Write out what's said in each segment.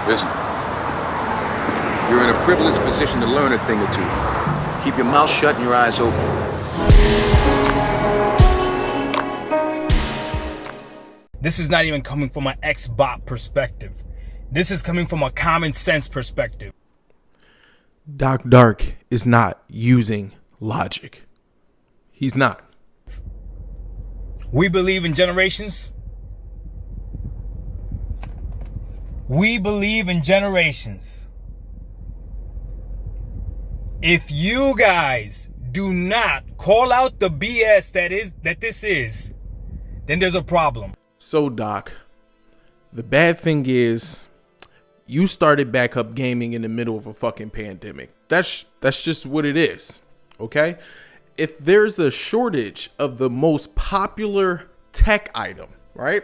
Listen, you're in a privileged position to learn a thing or two. Keep your mouth shut and your eyes open. This is not even coming from an ex-bot perspective. This is coming from a common sense perspective. Doc Dark is not using logic. He's not. We believe in generations. We believe in generations. If you guys do not call out the BS that this is, then there's a problem. So, Doc, the bad thing is you started back up gaming in the middle of a fucking pandemic. That's just what it is. Okay? If there's a shortage of the most popular tech item, right?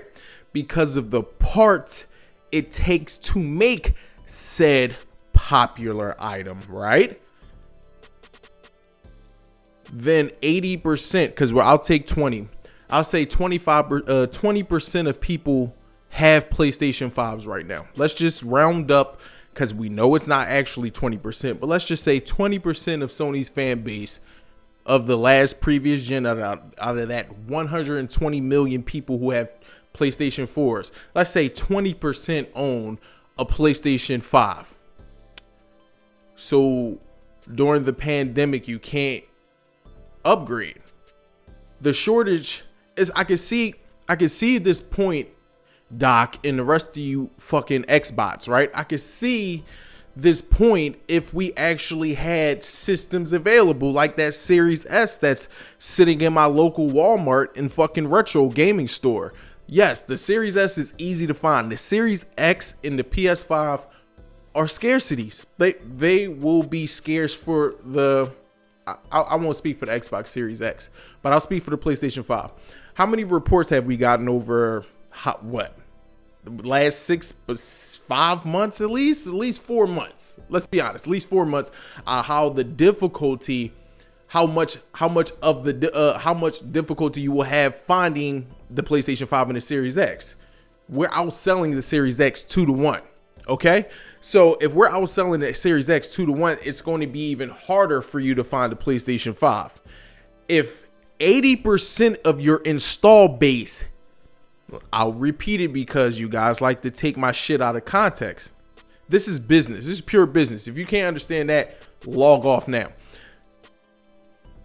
Because of the parts it takes to make said popular item, right? Then 80%, because I'll take 20. I'll say 20% of people have PlayStation 5s right now. Let's just round up, because we know it's not actually 20%, but let's just say 20% of Sony's fan base of the last previous gen out of that 120 million people who have PlayStation 4s. Let's say 20% own a PlayStation 5. So during the pandemic, you can't upgrade. The shortage is, I can see this point, Doc, and the rest of you fucking Xbots, right? I could see this point if we actually had systems available like that Series S that's sitting in my local Walmart and fucking retro gaming store. Yes, the Series S is easy to find. The Series X and the PS5 are scarcities. They will be scarce for the... I won't speak for the Xbox Series X, but I'll speak for the PlayStation 5. How many reports have we gotten over the last 5 months, at least 4 months? Let's be honest, at least 4 months. How the difficulty, how much difficulty you will have finding the PlayStation 5 and the Series X. We're outselling the Series X 2-1. Okay, so if we're outselling the Series X 2-1, it's going to be even harder for you to find a PlayStation 5. If 80% of your install base, I'll repeat it because you guys like to take my shit out of context. This is business. This is pure business. If you can't understand that, log off now.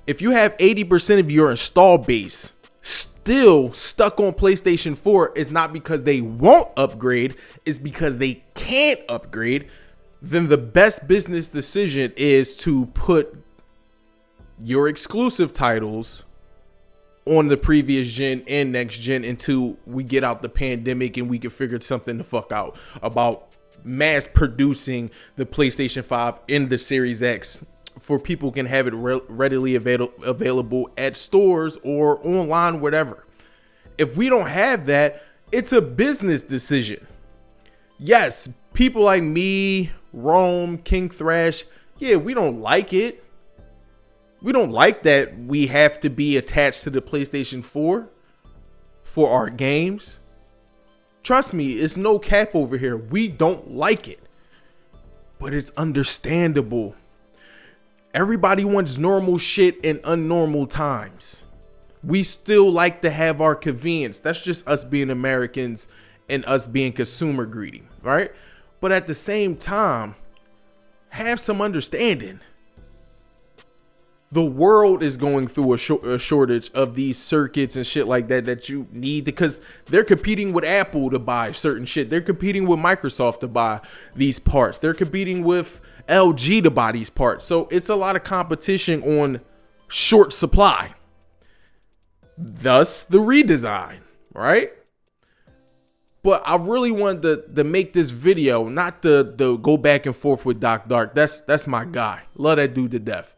If you have 80% of your install base still stuck on PlayStation 4, is not because they won't upgrade, it's because they can't upgrade, then the best business decision is to put your exclusive titles on the previous gen and next gen until we get out the pandemic and we can figure something the fuck out about mass producing the PlayStation 5 and the Series X for people can have it readily available at stores or online, whatever. If we don't have that, it's a business decision. Yes, people like me, Rome, King Thrash, yeah, we don't like it. We don't like that we have to be attached to the PlayStation 4 for our games. Trust me, it's no cap over here. We don't like it, but it's understandable. Everybody wants normal shit in unnormal times. We still like to have our convenience. That's just us being Americans and us being consumer greedy, right? But at the same time, have some understanding. The world is going through a shortage of these circuits and shit like that you need, because they're competing with Apple to buy certain shit. They're competing with Microsoft to buy these parts. They're competing with LG to buy these parts. So it's a lot of competition on short supply. Thus the redesign, right? But I really wanted to make this video, not to go back and forth with Doc Dark. That's my guy. Love that dude to death.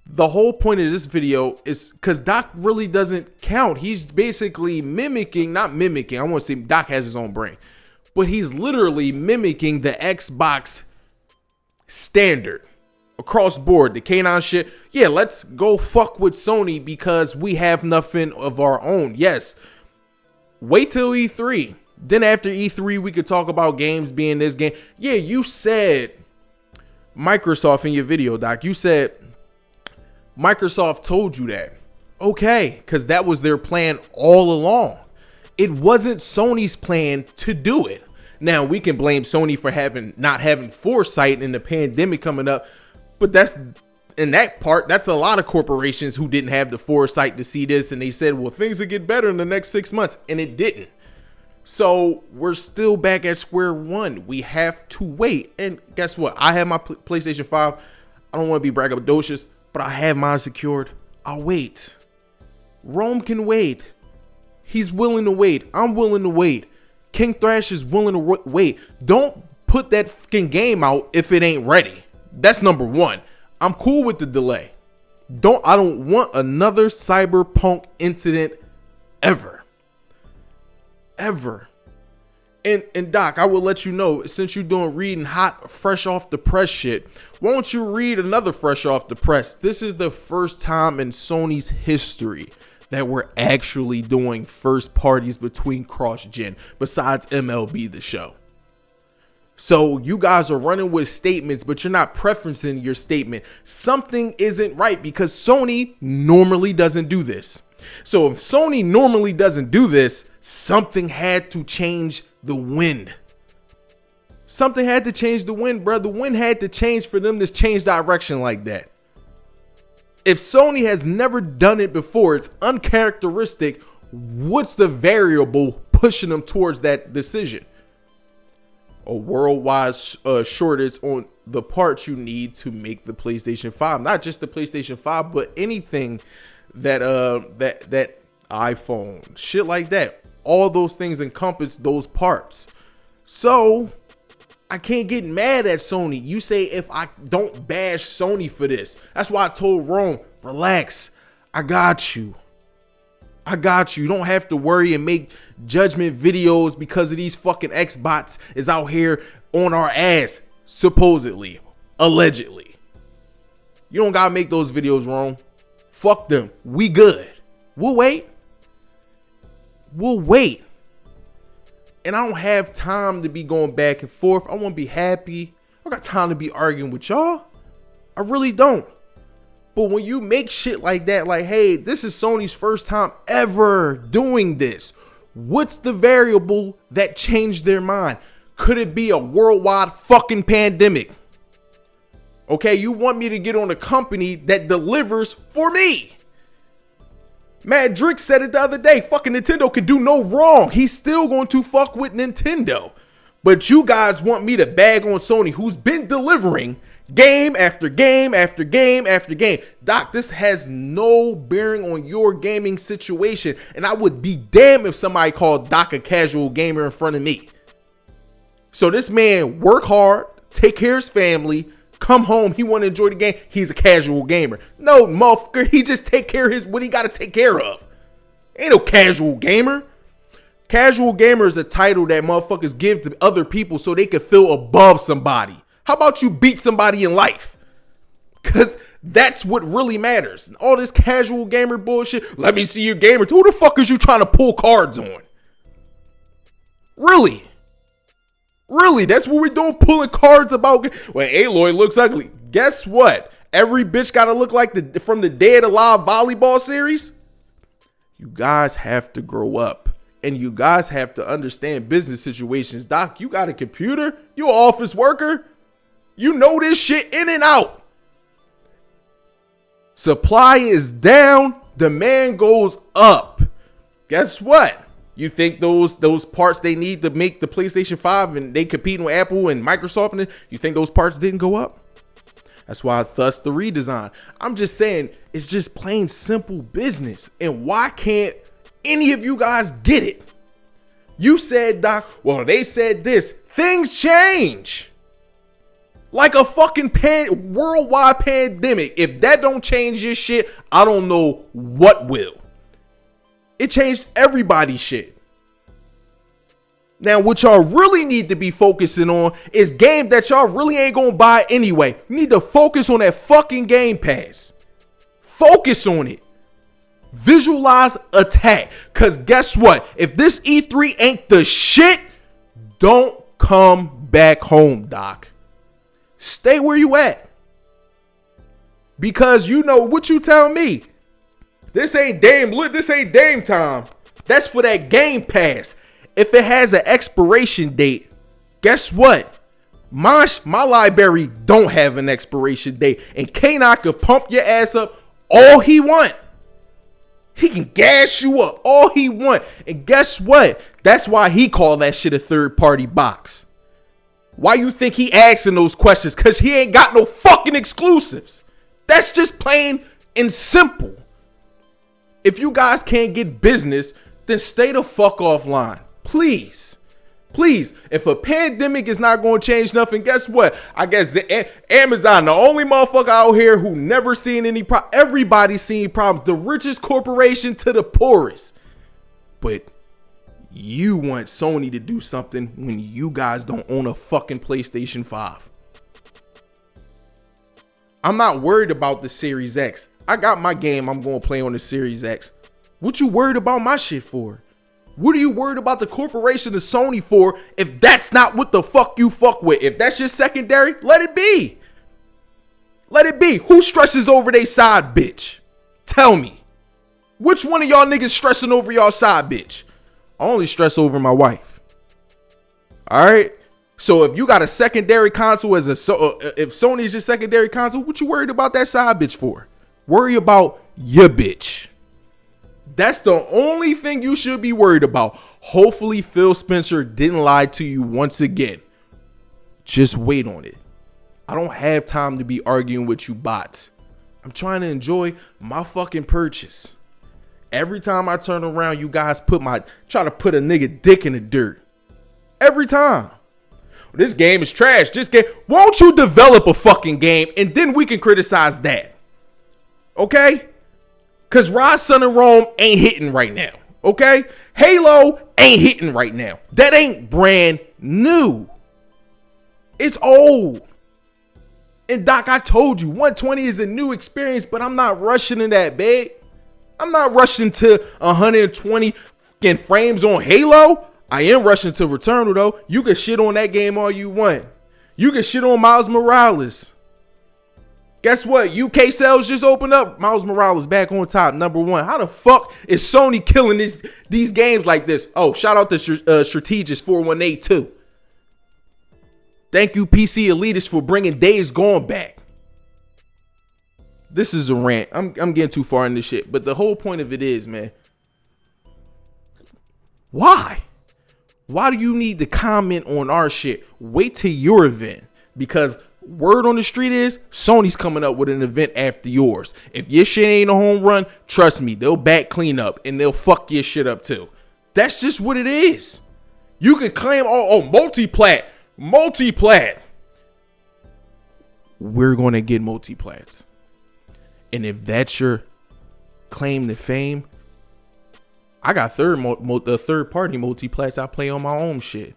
The whole point of this video is because Doc really doesn't count. He's basically not mimicking. I want to say Doc has his own brain, but he's literally mimicking the Xbox standard across board, the K9 shit. Yeah, let's go fuck with Sony because we have nothing of our own. Yes. Wait till E3. Then after E3, we could talk about games being this game. Yeah, you said Microsoft in your video, Doc. You said Microsoft told you that. Okay, because that was their plan all along. It wasn't Sony's plan to do it. Now, we can blame Sony for not having foresight in the pandemic coming up, but that's a lot of corporations who didn't have the foresight to see this, and they said, well, things will get better in the next 6 months, and it didn't. So we're still back at square one. We have to wait. And guess what? I have my PlayStation 5. I don't want to be braggadocious, but I have mine secured. I'll wait. Rome can wait. He's willing to wait. I'm willing to wait. King Thrash is willing to wait. Don't put that fucking game out if it ain't ready. That's number one. I'm cool with the delay. I don't want another Cyberpunk incident ever. Ever. And Doc, I will let you know, since you're doing reading hot, fresh off the press shit, why don't you read another fresh off the press? This is the first time in Sony's history that we're actually doing first parties between cross-gen, besides MLB The Show. So you guys are running with statements, but you're not preferencing your statement. Something isn't right because Sony normally doesn't do this. So if Sony normally doesn't do this, something had to change the wind. Something had to change the wind, bro. The wind had to change for them to change direction like that. If Sony has never done it before, it's uncharacteristic. What's the variable pushing them towards that decision? A worldwide shortage on the parts you need to make the PlayStation 5. Not just the PlayStation 5, but anything that iPhone, shit like that. All those things encompass those parts. So I can't get mad at Sony. You say if I don't bash Sony for this. That's why I told Rome, relax. I got you. I got you. You don't have to worry and make judgment videos because of these fucking Xbots is out here on our ass, supposedly, allegedly. You don't gotta make those videos, Rome. Fuck them. We good. We'll wait. We'll wait. And I don't have time to be going back and forth. I want to be happy. I got time to be arguing with y'all. I really don't. But when you make shit like that, like, hey, this is Sony's first time ever doing this. What's the variable that changed their mind? Could it be a worldwide fucking pandemic? Okay, you want me to get on a company that delivers for me. Mad Drick said it the other day. Fucking Nintendo can do no wrong. He's still going to fuck with Nintendo. But you guys want me to bag on Sony, who's been delivering game after game after game after game. Doc, this has no bearing on your gaming situation. And I would be damned if somebody called Doc a casual gamer in front of me. So this man work hard, take care of his family, come home, he want to enjoy the game, he's a casual gamer. No, motherfucker, he just take care of what he got to take care of. Ain't no casual gamer. Casual gamer is a title that motherfuckers give to other people so they can feel above somebody. How about you beat somebody in life? Because that's what really matters. All this casual gamer bullshit, let me see your gamer. Who the fuck is you trying to pull cards on? Really? Really, that's what we're doing, pulling cards about. Well, Aloy looks ugly. Guess what? Every bitch gotta look like from the Dead Alive volleyball series. You guys have to grow up. And you guys have to understand business situations. Doc, you got a computer? You an office worker? You know this shit in and out. Supply is down. Demand goes up. Guess what? You think those parts they need to make the PlayStation 5 and they competing with Apple and Microsoft, and you think those parts didn't go up? That's why thus the redesign. I'm just saying it's just plain simple business. And why can't any of you guys get it? You said, Doc, well, they said this. Things change. Like a fucking worldwide pandemic. If that don't change your shit, I don't know what will. It changed everybody's shit. Now, what y'all really need to be focusing on is game that y'all really ain't gonna buy anyway. You need to focus on that fucking Game Pass. Focus on it. Visualize attack. Because guess what? If this E3 ain't the shit, don't come back home, Doc. Stay where you at. Because you know what you tell me. This ain't Dame time. That's for that Game Pass. If it has an expiration date, guess what? My library don't have an expiration date. And K-Nine can pump your ass up all he want. He can gas you up all he want. And guess what? That's why he call that shit a third-party box. Why you think he asking those questions? Because he ain't got no fucking exclusives. That's just plain and simple. If you guys can't get business, then stay the fuck offline. Please. Please. If a pandemic is not going to change nothing, guess what? I guess Amazon, the only motherfucker out here who never seen any problems. Everybody's seen problems. The richest corporation to the poorest. But you want Sony to do something when you guys don't own a fucking PlayStation 5. I'm not worried about the Series X. I got my game I'm going to play on the Series X. What you worried about my shit for? What are you worried about the corporation of Sony for if that's not what the fuck you fuck with? If that's your secondary, let it be. Let it be. Who stresses over their side bitch? Tell me. Which one of y'all niggas stressing over y'all side bitch? I only stress over my wife. All right? So if you got a secondary console if Sony is your secondary console, what you worried about that side bitch for? Worry about your bitch. That's the only thing you should be worried about. Hopefully Phil Spencer didn't lie to you once again. Just wait on it. I don't have time to be arguing with you bots. I'm trying to enjoy my fucking purchase. Every time I turn around, you guys try to put a nigga dick in the dirt. Every time. This game is trash. This game. Won't you develop a fucking game and then we can criticize that? Okay? Because Rise, Sun, and Rome ain't hitting right now. Okay? Halo ain't hitting right now. That ain't brand new. It's old. And Doc, I told you, 120 is a new experience, but I'm not rushing in that, babe. I'm not rushing to 120 frames on Halo. I am rushing to Returnal, though. You can shit on that game all you want. You can shit on Miles Morales. Guess what? UK sales just opened up. Miles Morales back on top, #1. How the fuck is Sony killing these games like this? Oh, shout out to Strategist 418 too. Thank you, PC Elitist, for bringing Days Gone back. This is a rant. I'm getting too far in this shit. But the whole point of it is, man, why? Why do you need to comment on our shit? Wait till your event. Because word on the street is Sony's coming up with an event after yours. If your shit ain't a home run, trust me, they'll back clean up and they'll fuck your shit up too. That's just what it is. You can claim, multi-plat. We're going to get multi-plats. And if that's your claim to fame, I got third-party multi-plats I play on my own shit.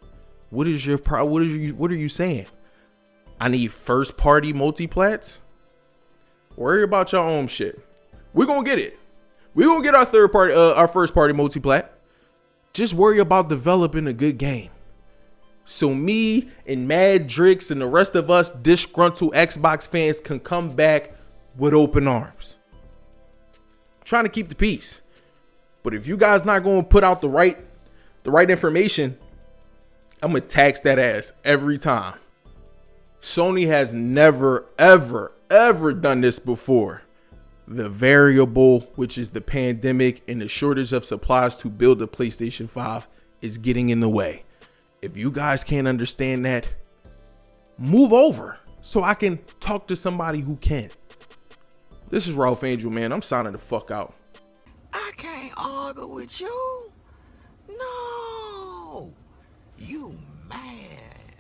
What are you saying? I need first-party multi-plats? Worry about your own shit. We're gonna get it. We're gonna get our first-party multi-plat. Just worry about developing a good game. So me and Mad Drix and the rest of us disgruntled Xbox fans can come back with open arms. I'm trying to keep the peace. But if you guys not going to put out the right information, I'm going to tax that ass every time. Sony has never, ever, ever done this before. The variable, which is the pandemic and the shortage of supplies to build the PlayStation 5, is getting in the way. If you guys can't understand that, move over so I can talk to somebody who can. This is Ralph Angel, man. I'm signing the fuck out. I can't argue with you. No. You mad.